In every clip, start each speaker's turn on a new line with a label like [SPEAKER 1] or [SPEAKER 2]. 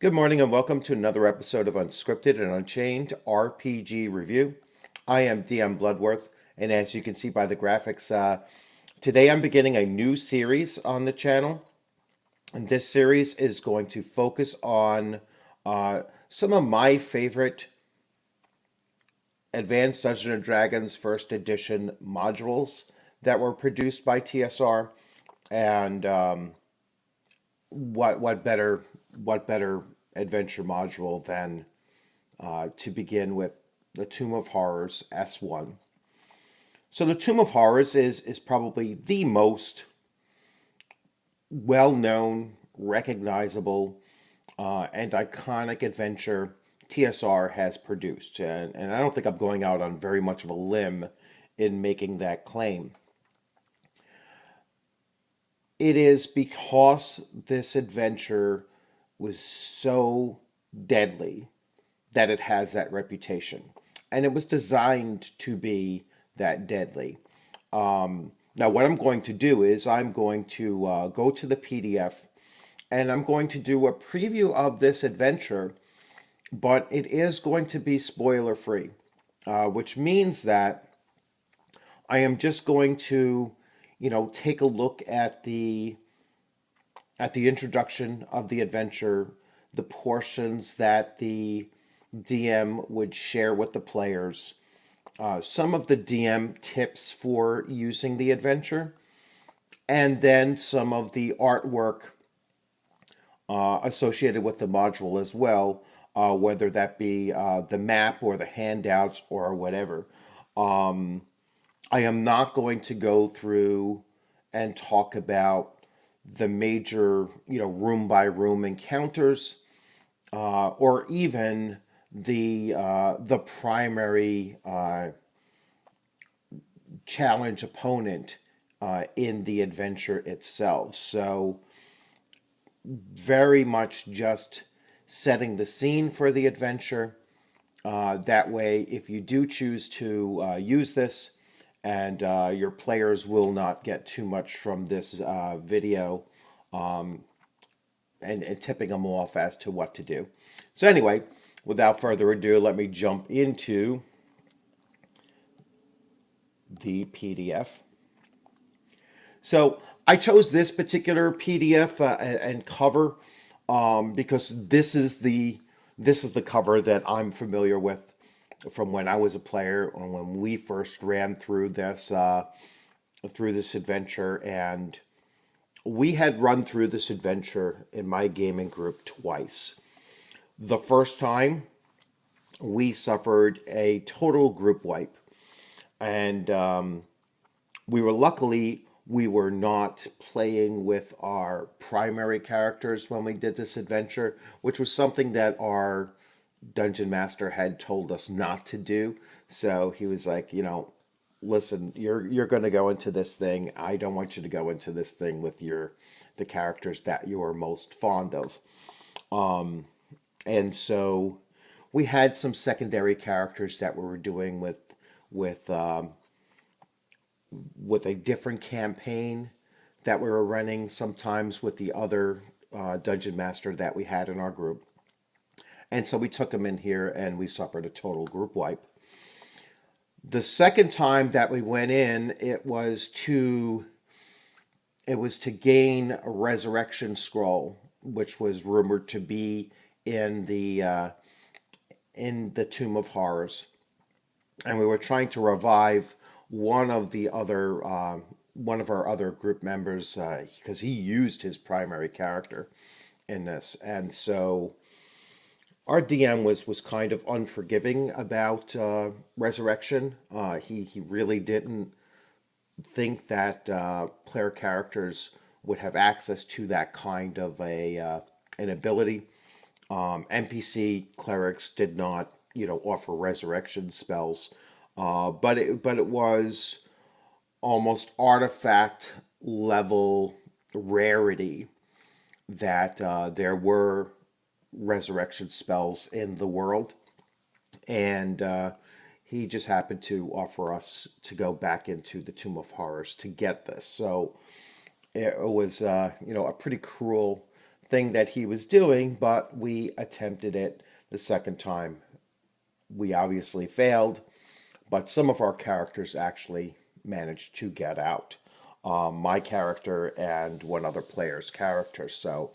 [SPEAKER 1] Good morning and welcome to another episode of Unscripted and Unchained RPG Review. I am DM Bloodworth, and as you can see by the graphics, today I'm beginning a new series on the channel. And this series is going to focus on some of my favorite Advanced Dungeons and Dragons First Edition modules that were produced by TSR, and what better adventure module than to begin with the Tomb of Horrors S1. So the Tomb of Horrors is probably the most well-known, recognizable, and iconic adventure TSR has produced. And I don't think I'm going out on very much of a limb in making that claim. It is because this adventure was so deadly that it has that reputation. And it was designed to be that deadly. Now, what I'm going to do is I'm going to go to the PDF and I'm going to do a preview of this adventure, but it is going to be spoiler free, which means that I am just going to, take a look at the introduction of the adventure, the portions that the DM would share with the players, some of the DM tips for using the adventure, and then some of the artwork associated with the module as well, whether that be the map or the handouts or whatever. I am not going to go through and talk about the major, room by room encounters, or even the primary challenge opponent in the adventure itself. So very much just setting the scene for the adventure. That way, if you do choose to use this, and your players will not get too much from this video, and tipping them off as to what to do. So anyway, without further ado, let me jump into the PDF. So I chose this particular PDF and cover because this is the cover that I'm familiar with from when I was a player and when we first ran through this adventure. And we had run through this adventure in my gaming group twice. The first time we suffered a total group wipe, and we were not playing with our primary characters when we did this adventure, which was something that our dungeon master had told us not to do. So he was like, listen, you're going to go into this thing. I don't want you to go into this thing with the characters that you are most fond of. And so we had some secondary characters that we were doing with a different campaign that we were running, sometimes with the other dungeon master that we had in our group. And so we took them in here and we suffered a total group wipe. The second time that we went in, it was to gain a resurrection scroll, which was rumored to be in the Tomb of Horrors. And we were trying to revive one of our other group members, because he used his primary character in this. And so our DM was kind of unforgiving about resurrection. He really didn't think that player characters would have access to that kind of an ability. NPC clerics did not, offer resurrection spells, but it was almost artifact level rarity that there were resurrection spells in the world, and he just happened to offer us to go back into the Tomb of Horrors to get this. So it was, a pretty cruel thing that he was doing, but we attempted it the second time. We obviously failed, but some of our characters actually managed to get out. My character and one other player's character. So,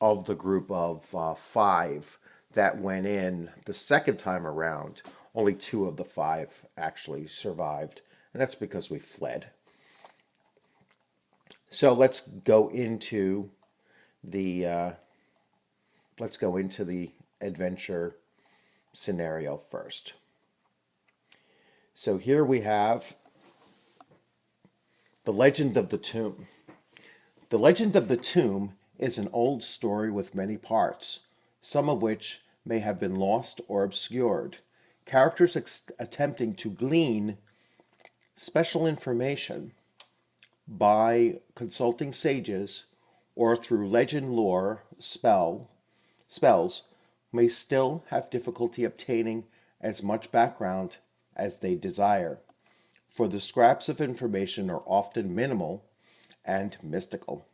[SPEAKER 1] of the group of five that went in the second time around, only two of the five actually survived, and that's because we fled. So the let's go into the adventure scenario first. So here we have the Legend of the Tomb. The Legend of the Tomb is an old story with many parts, some of which may have been lost or obscured. Characters attempting to glean special information by consulting sages or through legend lore spells may still have difficulty obtaining as much background as they desire, for the scraps of information are often minimal and mystical.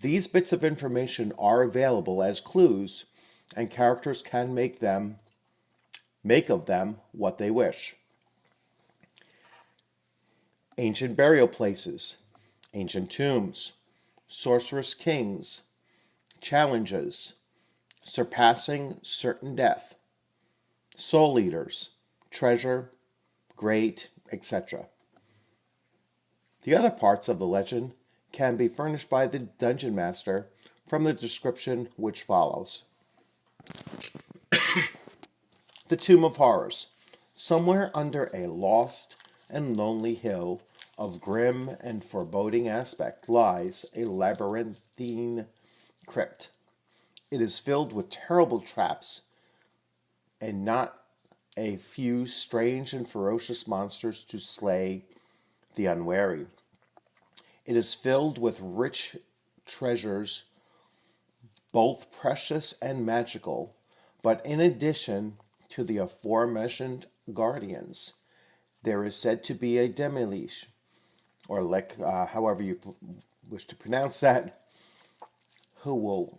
[SPEAKER 1] These bits of information are available as clues, and characters can make of them what they wish. Ancient burial places, ancient tombs, sorceress kings, challenges, surpassing certain death, soul eaters, treasure, great, etc. The other parts of the legend can be furnished by the dungeon master from the description which follows. The Tomb of Horrors. Somewhere under a lost and lonely hill of grim and foreboding aspect lies a labyrinthine crypt. It is filled with terrible traps and not a few strange and ferocious monsters to slay the unwary. It is filled with rich treasures, both precious and magical, but in addition to the aforementioned guardians, there is said to be a demi-lich, or however you wish to pronounce that, who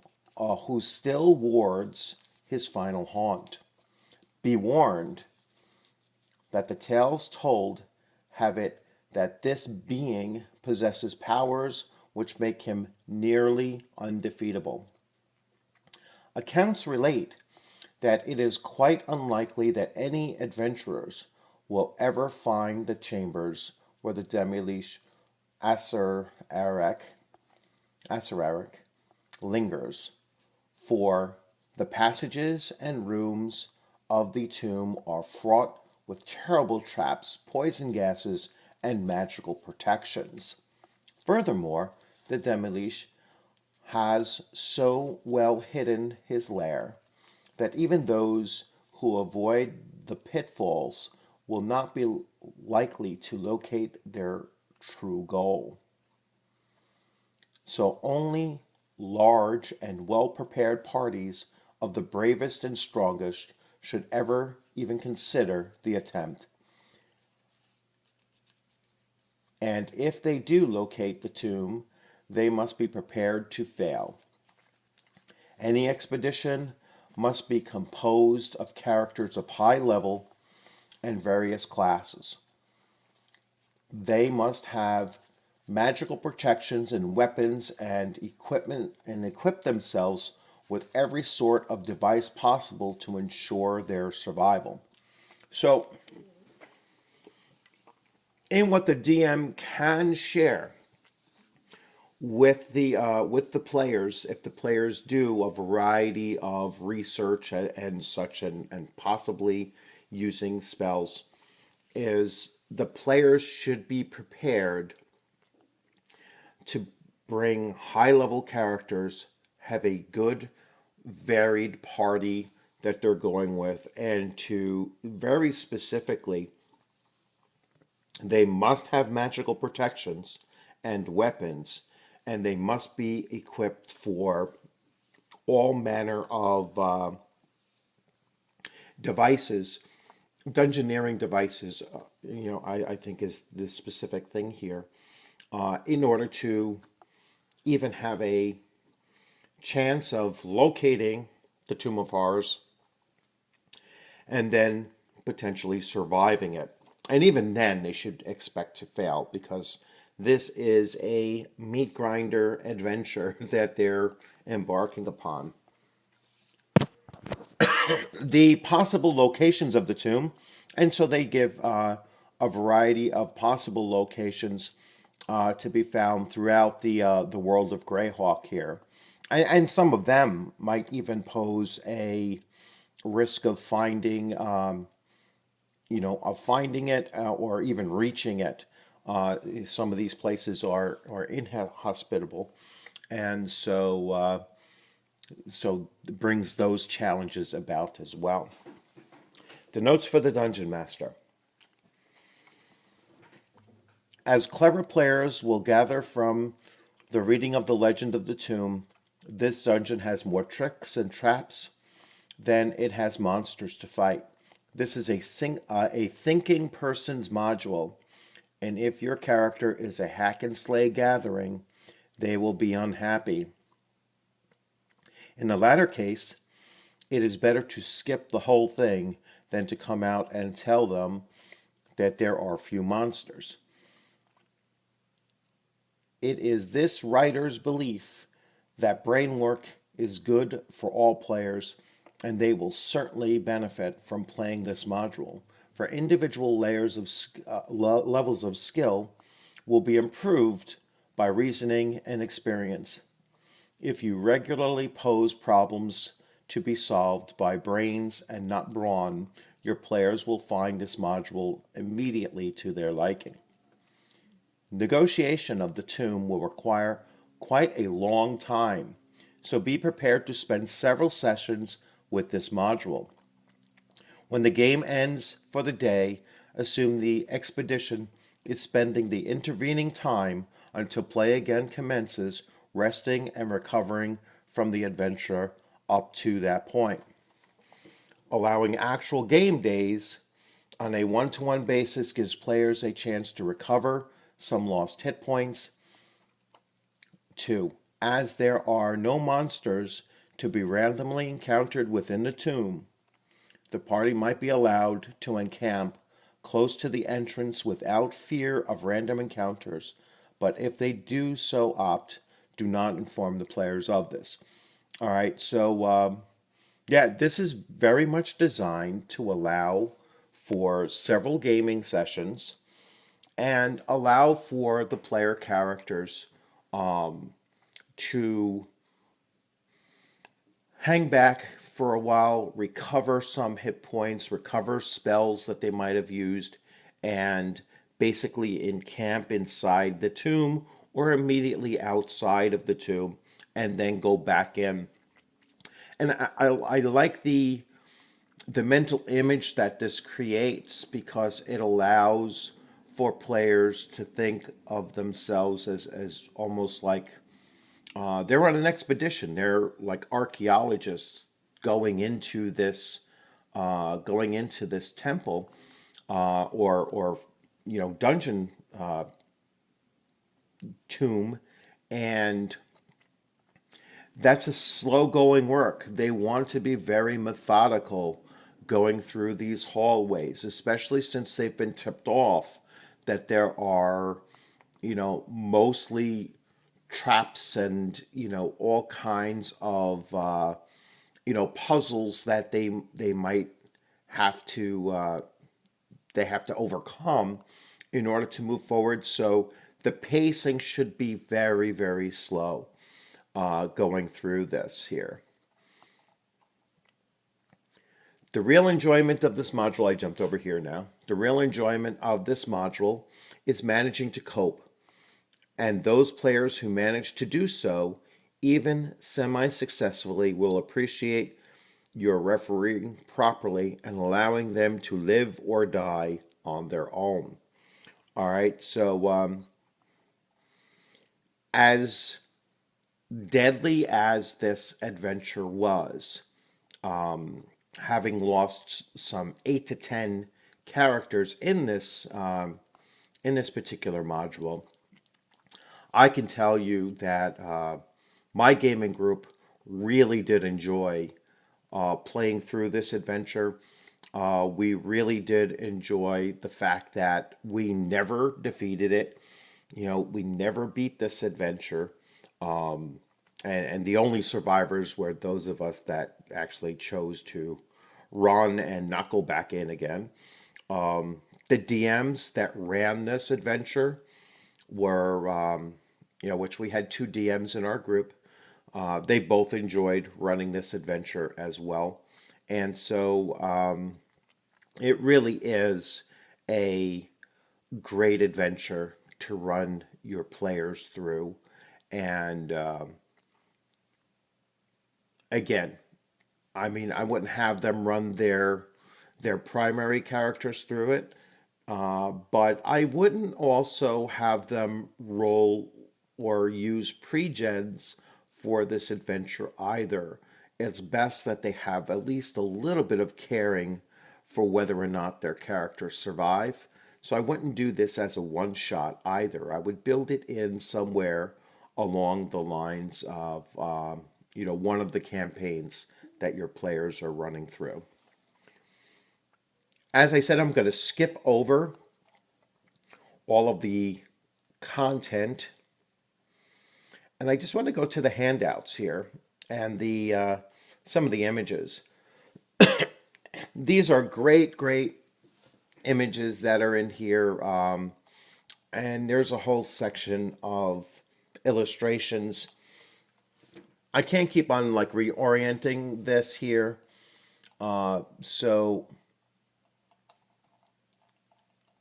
[SPEAKER 1] still wards his final haunt. Be warned that the tales told have it that this being possesses powers which make him nearly undefeatable. Accounts relate that it is quite unlikely that any adventurers will ever find the chambers where the demi-lich Asararek lingers, for the passages and rooms of the tomb are fraught with terrible traps, poison gases, and magical protections. Furthermore, the demi-lich has so well hidden his lair that even those who avoid the pitfalls will not be likely to locate their true goal. So only large and well-prepared parties of the bravest and strongest should ever even consider the attempt. And if they do locate the tomb, they must be prepared to fail. Any expedition must be composed of characters of high level and various classes. They must have magical protections and weapons and equipment and equip themselves with every sort of device possible to ensure their survival. So, in what the DM can share with the players, if the players do a variety of research and such, and possibly using spells, is the players should be prepared to bring high level characters, have a good varied party that they're going with, and to very specifically, they must have magical protections and weapons, and they must be equipped for all manner of devices, dungeoneering devices. I think is the specific thing here. In order to even have a chance of locating the Tomb of Horrors and then potentially surviving it. And even then, they should expect to fail because this is a meat grinder adventure that they're embarking upon. The possible locations of the tomb, and so they give a variety of possible locations to be found throughout the world of Greyhawk here, and some of them might even pose a risk of finding, of finding it or even reaching it. Some of these places are inhospitable, and so it brings those challenges about as well. The notes for the Dungeon Master. As clever players will gather from the reading of the legend of the tomb, this dungeon has more tricks and traps than it has monsters to fight. This is a thinking person's module, and if your character is a hack and slay gathering, they will be unhappy. In the latter case, it is better to skip the whole thing than to come out and tell them that there are few monsters. It is this writer's belief that brain work is good for all players, and they will certainly benefit from playing this module. For individual layers of levels of skill will be improved by reasoning and experience. If you regularly pose problems to be solved by brains and not brawn, your players will find this module immediately to their liking. Negotiation of the tomb will require quite a long time, so be prepared to spend several sessions with this module. When the game ends for the day, assume the expedition is spending the intervening time until play again commences, resting and recovering from the adventure up to that point. Allowing actual game days on a one-to-one basis gives players a chance to recover some lost hit points. 2. As there are no monsters to be randomly encountered within the tomb, the party might be allowed to encamp close to the entrance without fear of random encounters, but if they do so opt, do not inform the players of this. All right, so this is very much designed to allow for several gaming sessions and allow for the player characters to hang back for a while, recover some hit points, recover spells that they might have used, and basically encamp inside the tomb or immediately outside of the tomb and then go back in. And I like the mental image that this creates because it allows for players to think of themselves as almost like they're on an expedition. They're like archaeologists going into this temple or dungeon tomb, and that's a slow going work. They want to be very methodical going through these hallways, especially since they've been tipped off that there are, mostly traps and, all kinds of, puzzles that they might have to, they have to overcome in order to move forward. So the pacing should be very, very slow going through this here. The real enjoyment of this module, I jumped over here now. The real enjoyment of this module is managing to cope. And those players who manage to do so, even semi-successfully, will appreciate your refereeing properly and allowing them to live or die on their own. All right, so as deadly as this adventure was, having lost some 8 to 10 characters in this particular module, I can tell you that my gaming group really did enjoy playing through this adventure. We really did enjoy the fact that we never defeated it. You know, we never beat this adventure. And the only survivors were those of us that actually chose to run and not go back in again. The DMs that ran this adventure were, which we had two DMs in our group. They both enjoyed running this adventure as well. And so it really is a great adventure to run your players through. And again, I mean, I wouldn't have them run their primary characters through it, but I wouldn't also have them roll or use pre-gens for this adventure either. It's best that they have at least a little bit of caring for whether or not their characters survive. So I wouldn't do this as a one shot either. I would build it in somewhere along the lines of, one of the campaigns that your players are running through. As I said, I'm going to skip over all of the content, and I just want to go to the handouts here and the some of the images. These are great, great images that are in here, and there's a whole section of illustrations. I can't keep on like reorienting this here, so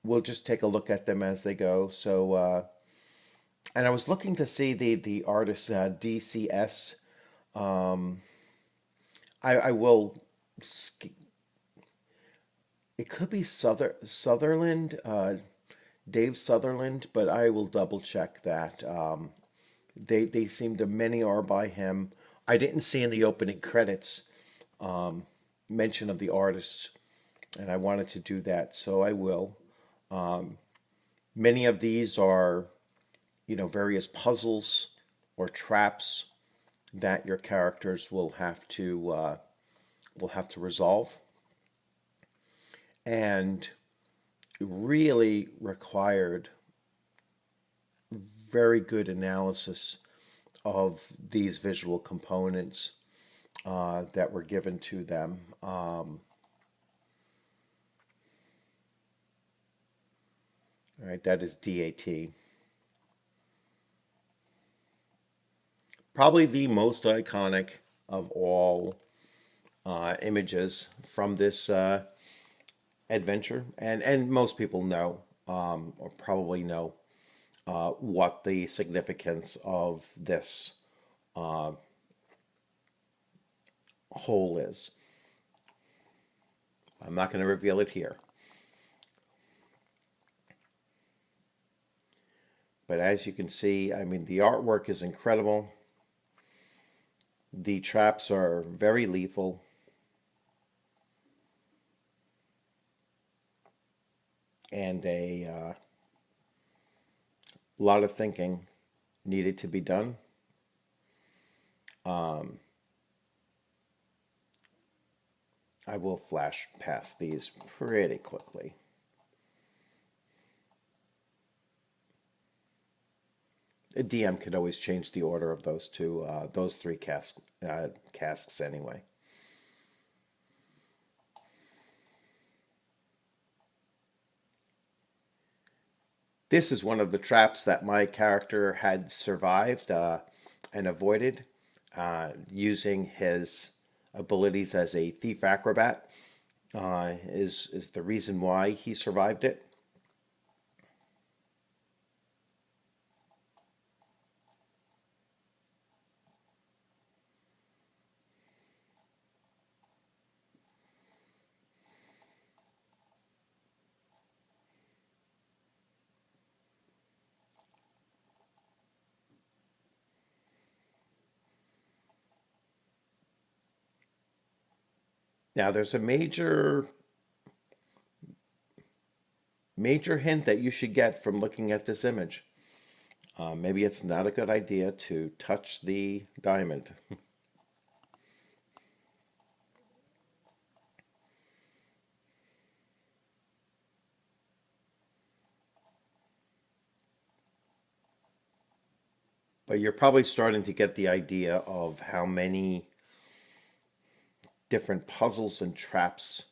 [SPEAKER 1] we'll just take a look at them as they go. So, and I was looking to see the artist DCS. I will. It could be Sutherland, Dave Sutherland, but I will double check that. They seem to many are by him. I didn't see in the opening credits mention of the artists, and I wanted to do that, so I will. Many of these are, various puzzles or traps that your characters will have to resolve, and really required very good analysis of these visual components that were given to them. All right, that is DAT. Probably the most iconic of all images from this adventure, and most people know or probably know what the significance of this whole is. I'm not going to reveal it here. But as you can see, I mean, the artwork is incredible. The traps are very lethal. And a lot of thinking needed to be done. I will flash past these pretty quickly. A DM could always change the order of those those three casks anyway. This is one of the traps that my character had survived and avoided using his abilities as a thief acrobat. Is the reason why he survived it. Now there's a major hint that you should get from looking at this image. Maybe it's not a good idea to touch the diamond. but you're probably starting to get the idea of how many different puzzles and traps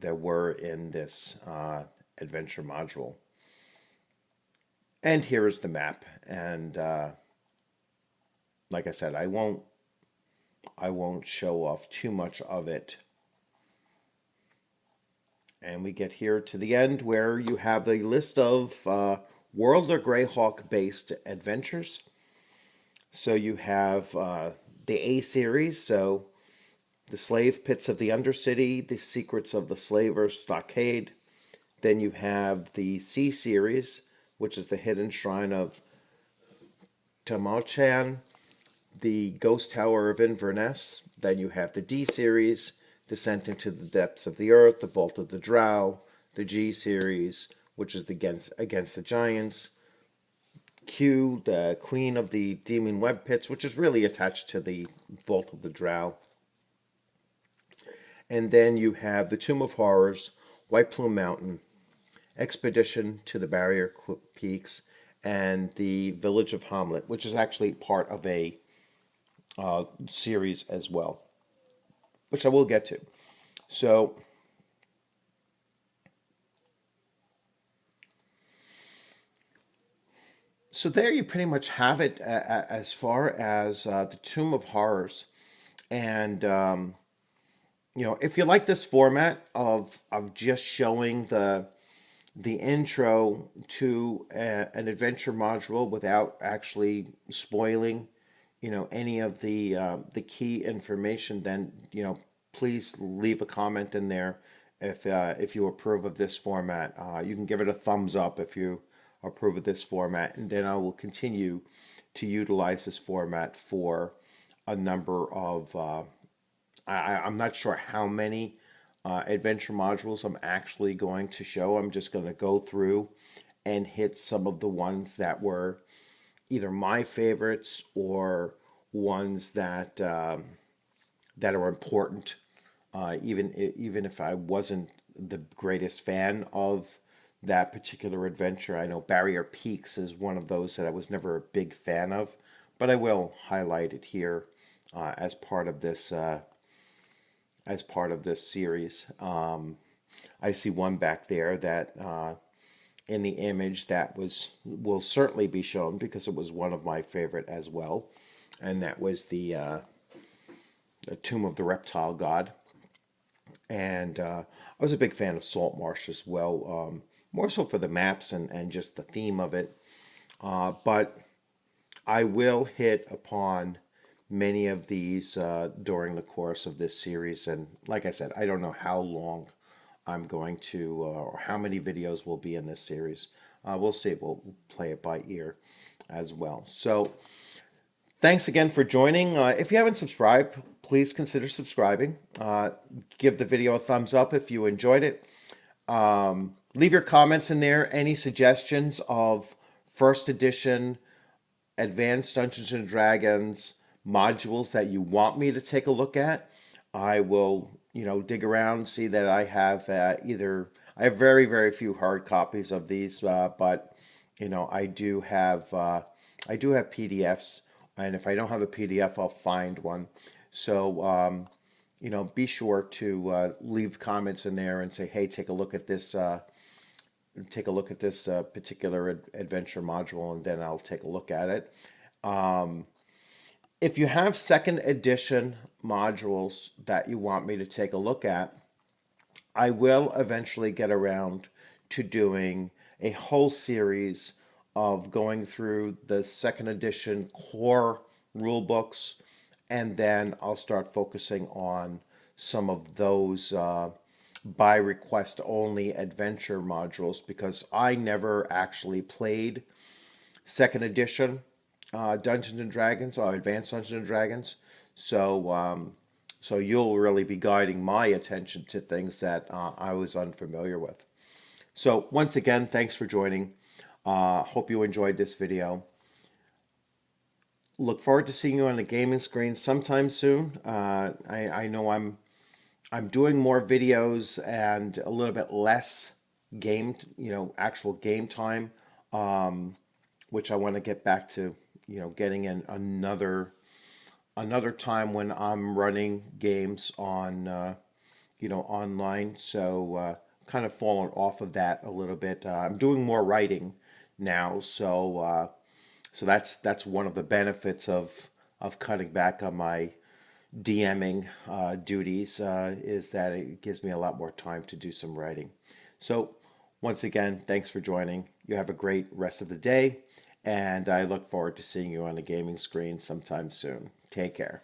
[SPEAKER 1] there were in this adventure module. And here is the map. And like I said, I won't show off too much of it. And we get here to the end where you have the list of World of Greyhawk based adventures. So you have the A series, so the Slave Pits of the Undercity, the Secrets of the Slaver's Stockade. Then you have the C series, which is the Hidden Shrine of Tamochan, the Ghost Tower of Inverness. Then you have the D series, Descent into the Depths of the Earth, the Vault of the Drow, the G series, which is against the Giants. Q, the Queen of the Demon Web Pits, which is really attached to the Vault of the Drow. And then you have the Tomb of Horrors, White Plume Mountain, Expedition to the Barrier Peaks, and the Village of Hamlet, which is actually part of a series as well, which I will get to. So there you pretty much have it as far as the Tomb of Horrors. And if you like this format of just showing the intro to an adventure module without actually spoiling any of the key information, then please leave a comment in there if you approve of this format. You can give it a thumbs up if you approve of this format, and then I will continue to utilize this format for a number of I'm not sure how many adventure modules I'm actually going to show. I'm just going to go through and hit some of the ones that were either my favorites or ones that that are important. Even if I wasn't the greatest fan of that particular adventure, I know Barrier Peaks is one of those that I was never a big fan of, but I will highlight it here as part of this series. I see one back there that in the image that will certainly be shown because it was one of my favorite as well, and that was the Tomb of the Reptile God. And I was a big fan of Saltmarsh as well, more so for the maps and just the theme of it. But I will hit upon many of these during the course of this series. And like I said, I don't know how long I'm going to, or how many videos will be in this series. We'll see. We'll play it by ear as well. So thanks again for joining. If you haven't subscribed, please consider subscribing. Give the video a thumbs up if you enjoyed it. Leave your comments in there. Any suggestions of first edition Advanced Dungeons and Dragons modules that you want me to take a look at. I will, dig around, see that I have I have very, very few hard copies of these, but I do have PDFs, and if I don't have a PDF, I'll find one. So be sure to leave comments in there and say, hey, take a look at this. Particular adventure module, and then I'll take a look at it. If you have second edition modules that you want me to take a look at, I will eventually get around to doing a whole series of going through the second edition core rule books, and then I'll start focusing on some of those by request only adventure modules, because I never actually played second edition Dungeons and Dragons or Advanced Dungeons and Dragons, so you'll really be guiding my attention to things that I was unfamiliar with. So once again, thanks for joining. Hope you enjoyed this video. Look forward to seeing you on the gaming screen sometime soon. I know I'm doing more videos and a little bit less game, actual game time, which I want to get back to, getting in another time when I'm running games on online. So kind of fallen off of that a little bit. I'm doing more writing now, so that's one of the benefits of cutting back on my DMing duties, is that it gives me a lot more time to do some writing. So once again, thanks for joining. You have a great rest of the day, and I look forward to seeing you on the gaming screen sometime soon. Take care.